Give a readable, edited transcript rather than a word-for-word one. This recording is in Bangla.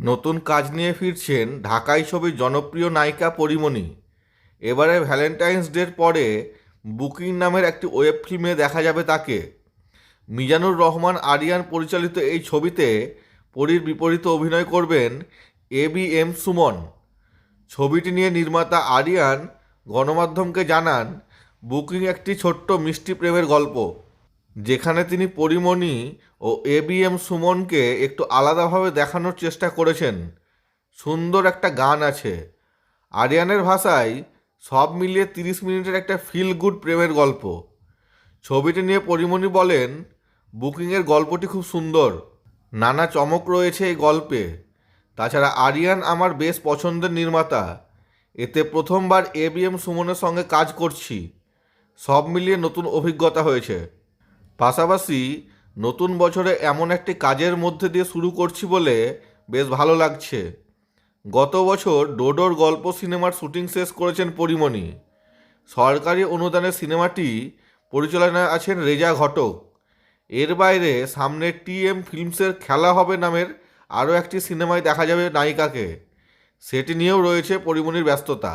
নতুন কাজ নিয়ে ফিরছেন ঢাকাই ছবির জনপ্রিয় নায়িকা পরীমণি। এবারে ভ্যালেন্টাইন্স ডের পরে বুকিং নামের একটি ওয়েব ফিল্মে দেখা যাবে তাকে। মিজানুর রহমান আরিয়ান পরিচালিত এই ছবিতে পরীর বিপরীতে অভিনয় করবেন এবিএম সুমন। ছবিটি নিয়ে নির্মাতা আরিয়ান গণমাধ্যমকে জানান, বুকিং একটি ছোট্ট মিষ্টি প্রেমের গল্প, যেখানে তিনি পরীমণি ও এবিএম সুমনকে একটু আলাদাভাবে দেখানোর চেষ্টা করেছেন। সুন্দর একটা গান আছে। আরিয়ানের ভাষায় সব মিলিয়ে 30 মিনিটের একটা ফিল গুড প্রেমের গল্প। ছবিটি নিয়ে পরীমণি বলেন, বুকিংয়ের গল্পটি খুব সুন্দর, নানা চমক রয়েছে এই গল্পে। তাছাড়া আরিয়ান আমার বেশ পছন্দের নির্মাতা, এতে প্রথমবার এবিএম সুমনের সঙ্গে কাজ করছি। সব মিলিয়ে নতুন অভিজ্ঞতা হয়েছে। পাশাপাশি নতুন বছরে এমন একটি কাজের মধ্যে দিয়ে শুরু করছি বলে বেশ ভালো লাগছে। গত বছর ডোডোর গল্প সিনেমার শুটিং শেষ করেছেন পরীমণি। সরকারি অনুদানে সিনেমাটি পরিচালনায় আছেন রেজা ঘটক। এর বাইরে সামনে টিএম ফিল্মসের খেলা হবে নামের আরও একটি সিনেমায় দেখা যাবে নায়িকাকে। সেটি নিয়েও রয়েছে পরীমণির ব্যস্ততা।